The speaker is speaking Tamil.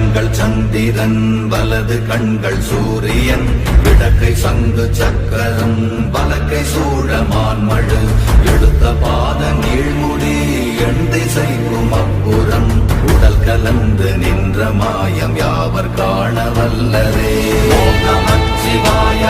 கண்கள் சந்திரன் வலது கண்கள் சூரியன் விடக்கை சங்கு சக்கரம் வலக்கை சூழமான்மழு எடுத்த பாத நீழ்முடி எண் திசைக்கும் அப்புறம் உடல் கலந்து நின்ற மாயம் யாவர் காண வல்லரே. ஓம் நமச்சிவாய.